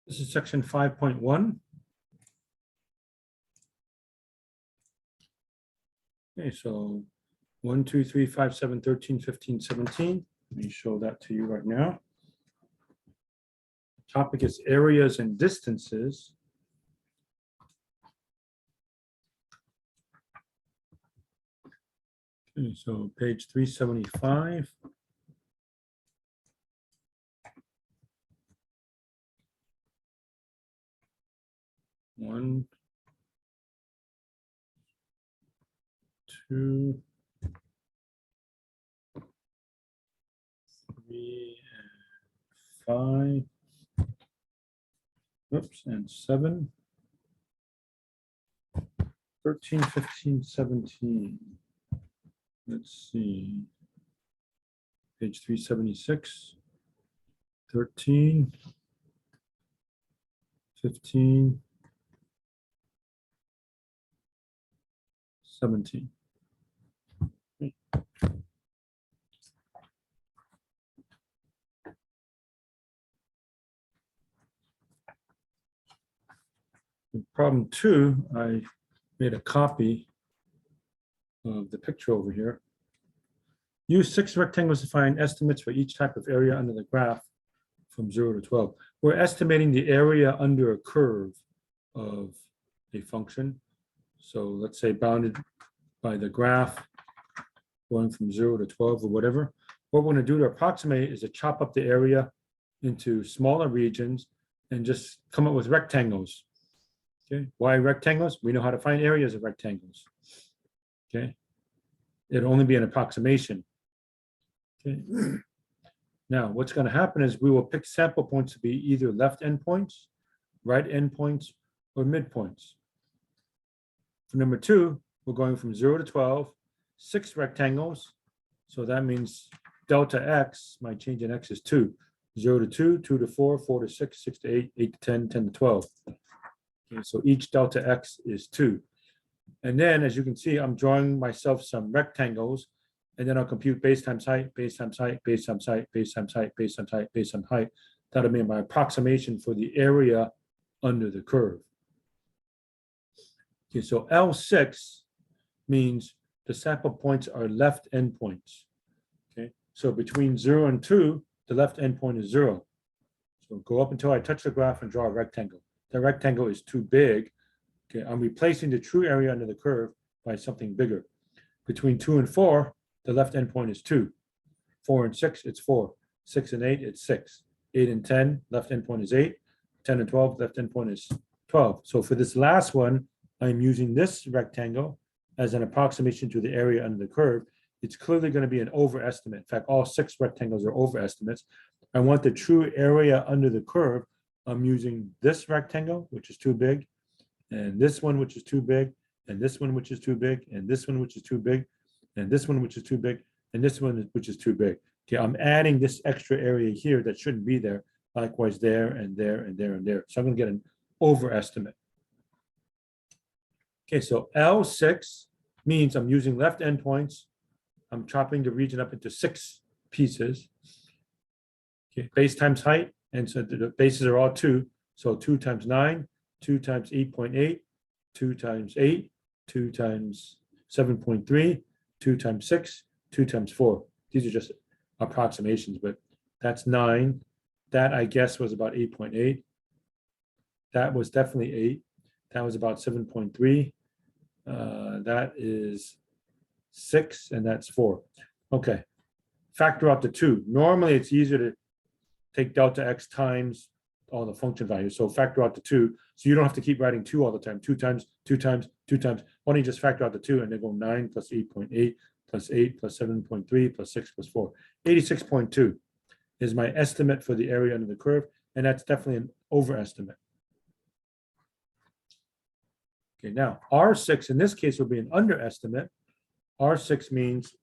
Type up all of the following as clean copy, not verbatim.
This is section 5.1. Okay, so 1, 2, 3, 5, 7, 13, 15, 17. Let me show that to you right now. Topic is areas and distances. Okay, so page 375. One, two, three, and 5. Oops, and 7. 13, 15, 17. Let's see. Page 376. 13, 15, 17. In problem 2, I made a copy of the picture over here. Use 6 rectangles to find estimates for each type of area under the graph from 0 to 12. We're estimating the area under a curve of a function. So let's say bounded by the graph going from 0 to 12 or whatever. What we're going to do to approximate is to chop up the area into smaller regions and just come up with rectangles. Okay, why rectangles? We know how to find areas of rectangles. Okay, it'll only be an approximation. Okay, now what's going to happen is we will pick sample points to be either left endpoints, right endpoints, or midpoints. For number 2, we're going from 0 to 12, 6 rectangles. So that means delta x, my change in x is 2. 0 to 2, 2 to 4, 4 to 6, 6 to 8, 8 to 10, 10 to 12. Okay, so each delta x is 2. And then, as you can see, I'm drawing myself some rectangles, and then I'll compute base times height, base times height, base times height, base times height, base times height, base times height. That'll be my approximation for the area under the curve. Okay, so L6 means the sample points are left endpoints. Okay, so between 0 and 2, the left endpoint is 0. So go up until I touch the graph and draw a rectangle. The rectangle is too big. Okay, I'm replacing the true area under the curve by something bigger. Between 2 and 4, the left endpoint is 2. 4 and 6, it's 4. 6 and 8, it's 6. 8 and 10, left endpoint is 8. 10 and 12, left endpoint is 12. So for this last one, I'm using this rectangle as an approximation to the area under the curve. It's clearly going to be an overestimate. In fact, all 6 rectangles are overestimates. I want the true area under the curve. I'm using this rectangle, which is too big, and this one, which is too big, and this one, which is too big, and this one, which is too big, and this one, which is too big, and this one, which is too big. Okay, I'm adding this extra area here that shouldn't be there, likewise there, and there, and there, and there. So I'm going to get an overestimate. Okay, so L6 means I'm using left endpoints. I'm chopping the region up into 6 pieces. Okay, base times height, and so the bases are all 2. So 2 times 9, 2 times 8.8, 2 times 8, 2 times 7.3, 2 times 6, 2 times 4. These are just approximations, but that's 9. That, I guess, was about 8.8. That was definitely 8. That was about 7.3. That is 6, and that's 4. Okay, factor out the 2. Normally, it's easier to take delta x times all the function values. So factor out the 2. So you don't have to keep writing 2 all the time. 2 times, 2 times, 2 times. Why don't you just factor out the 2 and then go 9 plus 8.8 plus 8 plus 7.3 plus 6 plus 4. 86.2 is my estimate for the area under the curve, and that's definitely an overestimate. Okay, now R6 in this case will be an underestimate. R6 means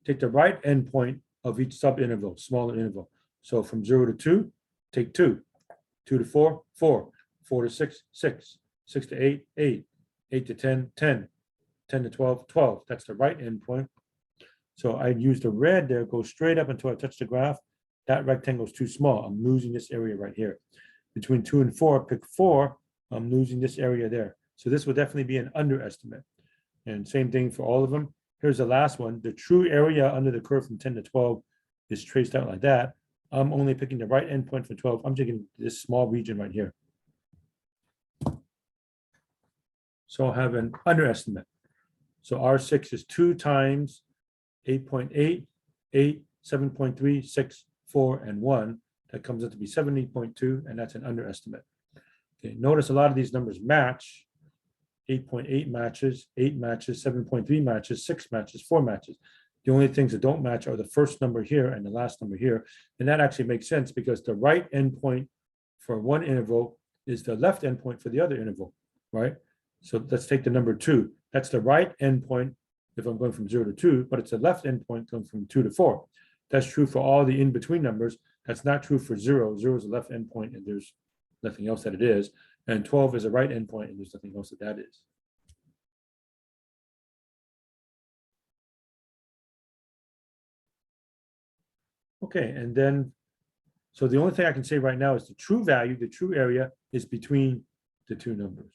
take the right endpoint of each subinterval, smaller interval. So from 0 to 2, take 2. 2 to 4, 4. 4 to 6, 6. 6 to 8, 8. 8 to 10, 10. 10 to 12, 12. That's the right endpoint. So I use the red there, go straight up until I touch the graph. That rectangle is too small. I'm losing this area right here. between 2 and 4, pick 4, I'm losing this area there. So this would definitely be an underestimate. And same thing for all of them. Here's the last one. The true area under the curve from 10 to 12 is traced out like that. I'm only picking the right endpoint for 12. I'm taking this small region right here. So I'll have an underestimate. So R6 is 2 times 8.8, 8, 7.3, 6, 4, and 1. That comes out to be 70.2, and that's an underestimate. Okay, notice a lot of these numbers match. 8.8 matches, 8 matches, 7.3 matches, 6 matches, 4 matches. The only things that don't match are the first number here and the last number here. And that actually makes sense because the right endpoint for one interval is the left endpoint for the other interval, right? So let's take the number 2. That's the right endpoint if I'm going from 0 to 2, but it's the left endpoint going from 2 to 4. That's true for all the in-between numbers. That's not true for 0. 0 is the left endpoint, and there's nothing else that it is. And 12 is a right endpoint, and there's nothing else that is. Okay, and then, so the only thing I can say right now is the true value, the true area, is between the two numbers.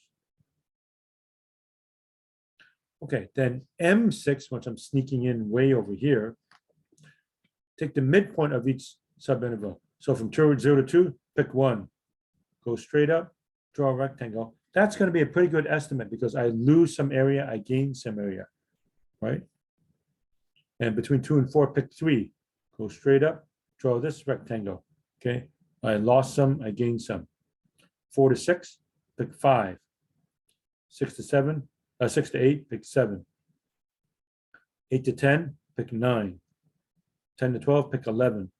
Okay, then M6, which I'm sneaking in way over here, take the midpoint of each subinterval. So from 0 to 2, pick 1. Go straight up, draw a rectangle. That's going to be a pretty good estimate because I lose some area, I gain some area, right? And between 2 and 4, pick 3. Go straight up, draw this rectangle, okay? I lost some, I gained some. 4 to 6, pick 5. 6 to 7, 6 to 8, pick 7. 8 to 10, pick 9. 10 to 12, pick 11.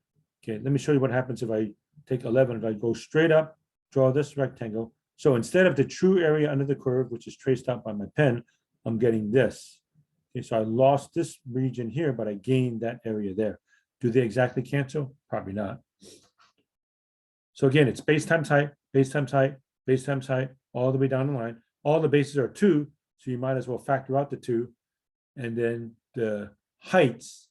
Okay, let me show you what happens if I take 11. If I go straight up, draw this rectangle. So instead of the true area under the curve, which is traced out by my pen, I'm getting this. Okay, so I lost this region here, but I gained that area there. Do they exactly cancel? Probably not. So again, it's base times height, base times height, base times height, all the way down the line. All the bases are 2, so you might as well factor out the 2. And then the heights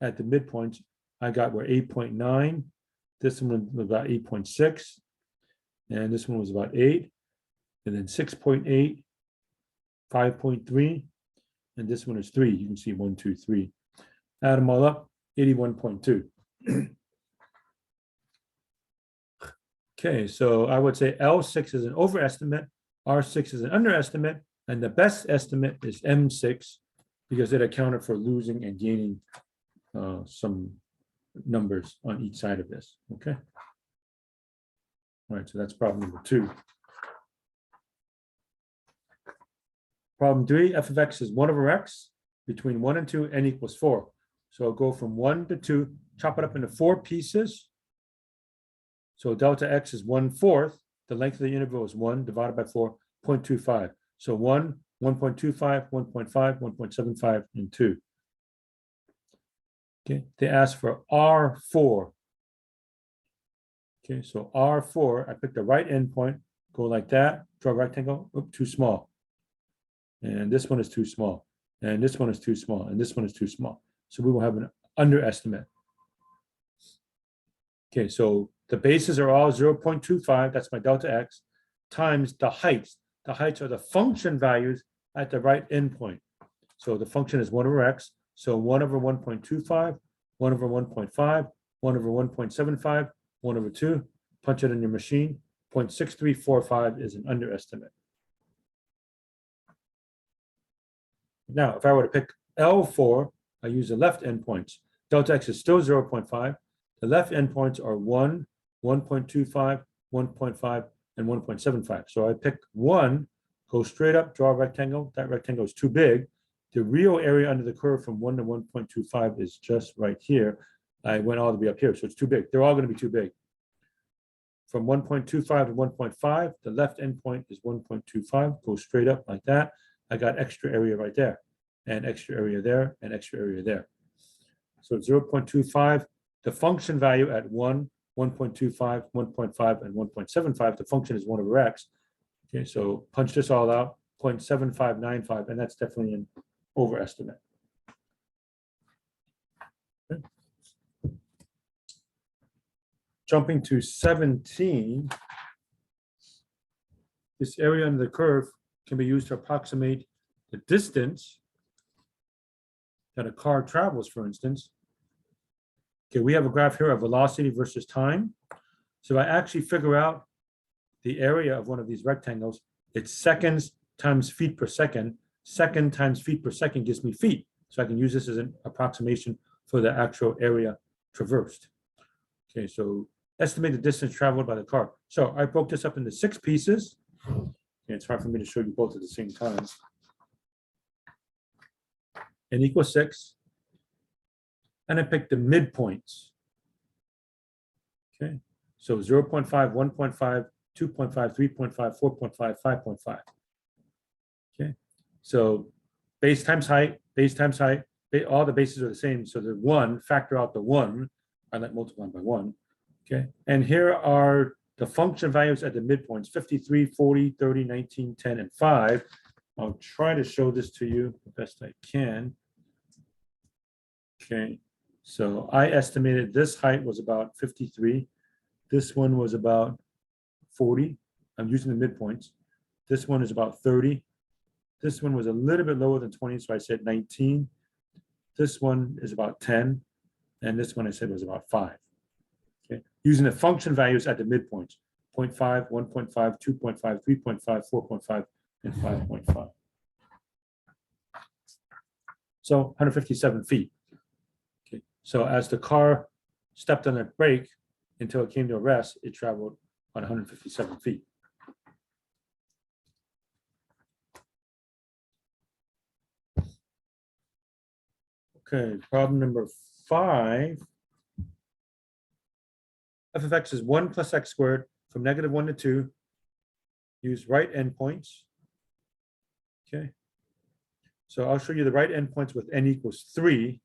at the midpoints, I got were 8.9. This one was about 8.6. And this one was about 8. And then 6.8, 5.3. And this one is 3. You can see 1, 2, 3. Add them all up, 81.2. Okay, so I would say L6 is an overestimate, R6 is an underestimate, and the best estimate is M6 because it accounted for losing and gaining some numbers on each side of this, okay? All right, so that's problem number 2. Problem 3, f of x is 1 over x. Between 1 and 2, n equals 4. So I'll go from 1 to 2, chop it up into 4 pieces. So delta x is 1/4. The length of the interval is 1 divided by 4, 0.25. So 1, 1.25, 1.5, 1.75, and 2. Okay, they ask for R4. Okay, so R4, I pick the right endpoint, go like that, draw a rectangle, oops, too small. And this one is too small. And this one is too small. And this one is too small. So we will have an underestimate. Okay, so the bases are all 0.25, that's my delta x, times the heights. The heights are the function values at the right endpoint. So the function is 1 over x. So 1 over 1.25, 1 over 1.5, 1 over 1.75, 1 over 2. Punch it in your machine. 0.6345 is an underestimate. Now, if I were to pick L4, I use the left endpoints. Delta x is still 0.5. The left endpoints are 1, 1.25, 1.5, and 1.75. So I pick 1, go straight up, draw a rectangle. That rectangle is too big. The real area under the curve from 1 to 1.25 is just right here. I went all the way up here, so it's too big. They're all going to be too big. From 1.25 to 1.5, the left endpoint is 1.25. Go straight up like that. I got extra area right there, and extra area there, and extra area there. So 0.25, the function value at 1, 1.25, 1.5, and 1.75, the function is 1 over x. Okay, so punch this all out, 0.7595, and that's definitely an overestimate. Okay. Jumping to 17, this area under the curve can be used to approximate the distance that a car travels, for instance. Okay, we have a graph here of velocity versus time. So I actually figure out the area of one of these rectangles. It's seconds times feet per second. Second times feet per second gives me feet. So I can use this as an approximation for the actual area traversed. Okay, so estimate the distance traveled by the car. So I broke this up into 6 pieces. And it's hard for me to show you both at the same time. N equals 6. And I picked the midpoints. Okay, so 0.5, 1.5, 2.5, 3.5, 4.5, 5.5. Okay, so base times height, all the bases are the same. So the 1, factor out the 1, I like multiplying by 1. Okay, and here are the function values at the midpoints, 53, 40, 30, 19, 10, and 5. I'll try to show this to you the best I can. Okay, so I estimated this height was about 53. This one was about 40. I'm using the midpoints. This one is about 30. This one was a little bit lower than 20, so I said 19. This one is about 10. And this one I said was about 5. Okay, using the function values at the midpoints, 0.5, 1.5, 2.5, 3.5, 4.5, and 5.5. So 157 feet. Okay, so as the car stepped on the brake until it came to a rest, it traveled on 157 feet. Okay, problem number 5. F of x is 1 plus x squared from -1 to 2. Use right endpoints. Okay. So I'll show you the right endpoints with n equals 3,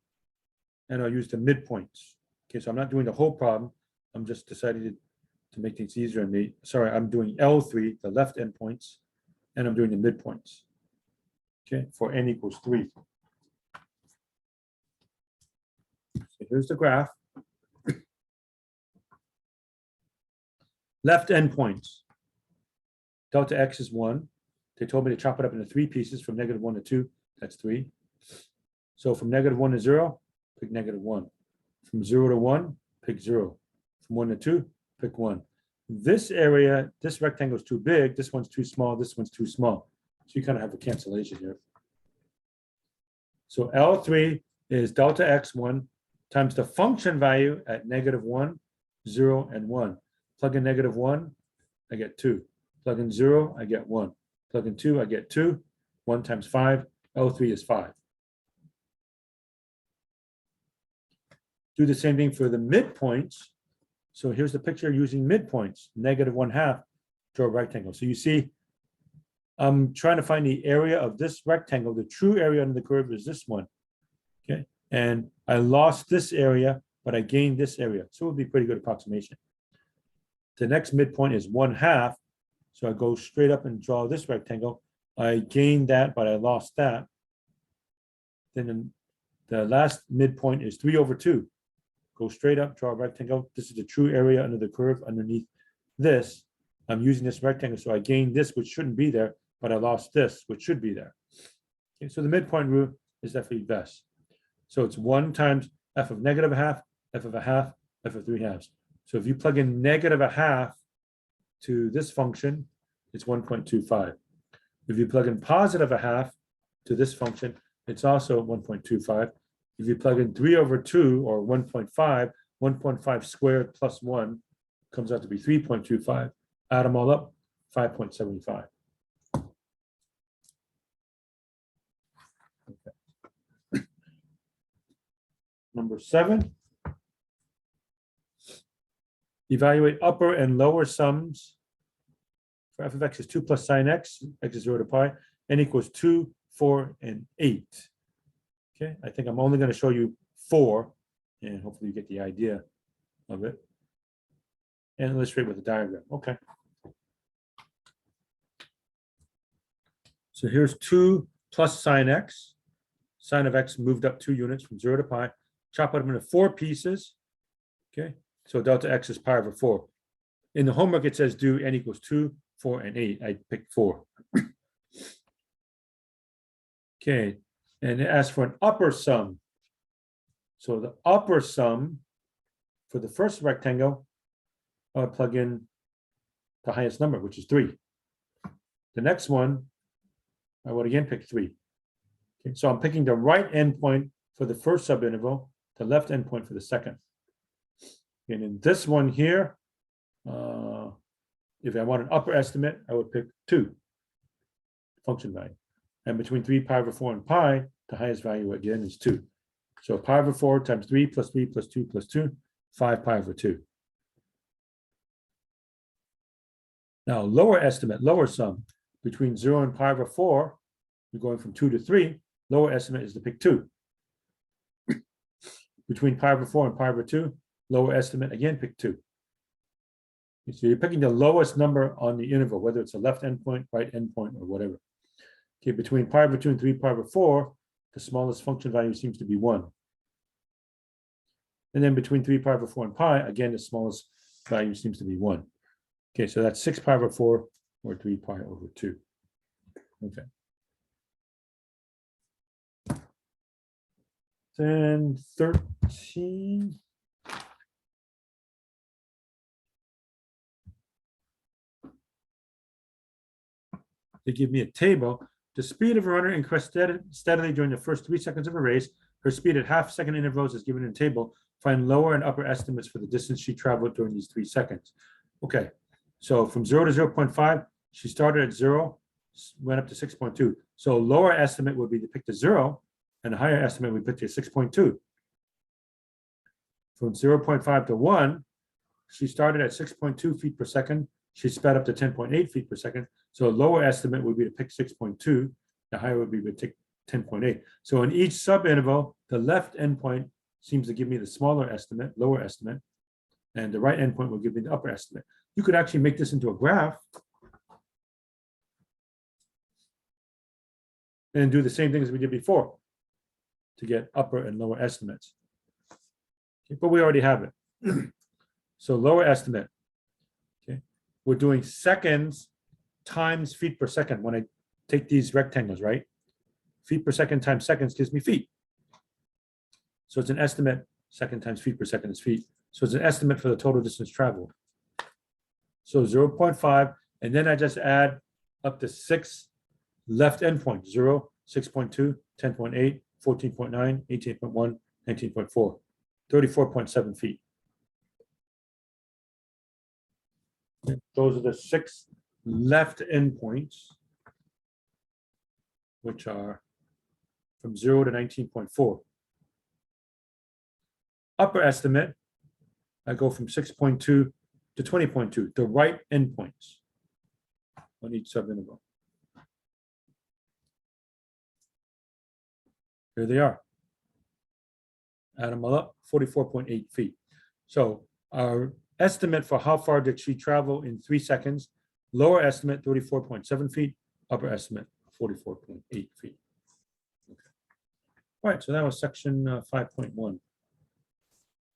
and I'll use the midpoints. Okay, so I'm not doing the whole problem. I'm just deciding to make things easier on me. Sorry, I'm doing L3, the left endpoints, and I'm doing the midpoints. Okay, for n equals 3. So here's the graph. Left endpoints. Delta x is 1. They told me to chop it up into 3 pieces from -1 to 2. That's 3. So from -1 to 0, pick -1. From 0 to 1, pick 0. From 1 to 2, pick 1. This area, this rectangle is too big. This one's too small. This one's too small. So you kind of have a cancellation here. So L3 is delta x1 times the function value at -1, 0, and 1. Plug in -1, I get 2. Plug in 0, I get 1. Plug in 2, I get 2. 1 times 5, L3 is 5. Do the same thing for the midpoints. So here's the picture using midpoints, -1/2, draw a rectangle. So you see, I'm trying to find the area of this rectangle. The true area under the curve is this one. Okay, and I lost this area, but I gained this area. So it would be a pretty good approximation. The next midpoint is 1/2. So I go straight up and draw this rectangle. I gained that, but I lost that. Then the last midpoint is 3/2. Go straight up, draw a rectangle. This is the true area under the curve underneath this. I'm using this rectangle, so I gained this, which shouldn't be there, but I lost this, which should be there. Okay, so the midpoint root is definitely best. So it's 1 times f of -1/2, f of 1/2, f of 3/2. So if you plug in -1/2 to this function, it's 1.25. If you plug in +1/2 to this function, it's also 1.25. If you plug in 3/2 or 1.5, 1.5 squared plus 1 comes out to be 3.25. Add them all up, 5.75. Okay. Number 7. Evaluate upper and lower sums. For f of x is 2 plus sine x, x is 0 to pi, n equals 2, 4, and 8. Okay, I think I'm only going to show you 4, and hopefully you get the idea of it. And illustrate with a diagram. Okay. So here's 2 plus sine x. Sine of x moved up 2 units from 0 to pi. Chop it up into 4 pieces. Okay, so delta x is pi/4. In the homework, it says do n equals 2, 4, and 8. I picked 4. Okay, and it asks for an upper sum. So the upper sum for the first rectangle, I'll plug in the highest number, which is 3. The next one, I would again pick 3. Okay, so I'm picking the right endpoint for the first subinterval, the left endpoint for the second. And in this one here, if I want an upper estimate, I would pick 2 function value. And between 3 pi over 4 and pi, the highest value again is 2. So pi over 4 times 3 plus 3 plus 2 plus 2, 5 pi over 2. Now, lower estimate, lower sum, between 0 and pi over 4, you're going from 2 to 3, lower estimate is to pick 2. Between pi over 4 and pi over 2, lower estimate, again, pick 2. So you're picking the lowest number on the interval, whether it's a left endpoint, right endpoint, or whatever. Okay, between pi over 2 and 3 pi over 4, the smallest function value seems to be 1. And then between 3 pi over 4 and pi, again, the smallest value seems to be 1. Okay, so that's 6 pi over 4 or 3 pi over 2. Okay. Then 13. They give me a table. The speed of a runner increased steadily during the first 3 seconds of a race. Her speed at half-second intervals is given in a table. Find lower and upper estimates for the distance she traveled during these 3 seconds. Okay, so from 0 to 0.5, she started at 0, went up to 6.2. So lower estimate would be to pick the 0, and a higher estimate would pick the 6.2. From 0.5 to 1, she started at 6.2 feet per second. She sped up to 10.8 feet per second. So a lower estimate would be to pick 6.2. The higher would be to pick 10.8. So in each subinterval, the left endpoint seems to give me the smaller estimate, lower estimate, and the right endpoint will give me the upper estimate. You could actually make this into a graph and do the same thing as we did before to get upper and lower estimates. Okay, but we already have it. So lower estimate. Okay, we're doing seconds times feet per second when I take these rectangles, right? Feet per second times seconds gives me feet. So it's an estimate, second times feet per second is feet. So it's an estimate for the total distance traveled. So 0.5, and then I just add up to 6 left endpoints, 0, 6.2, 10.8, 14.9, 18.1, 19.4, 34.7 feet. Those are the 6 left endpoints, which are from 0 to 19.4. Upper estimate, I go from 6.2 to 20.2, the right endpoints on each subinterval. Here they are. Add them all up, 44.8 feet. So our estimate for how far did she travel in 3 seconds, lower estimate 34.7 feet, upper estimate 44.8 feet. Okay. All right, so that was section 5.1.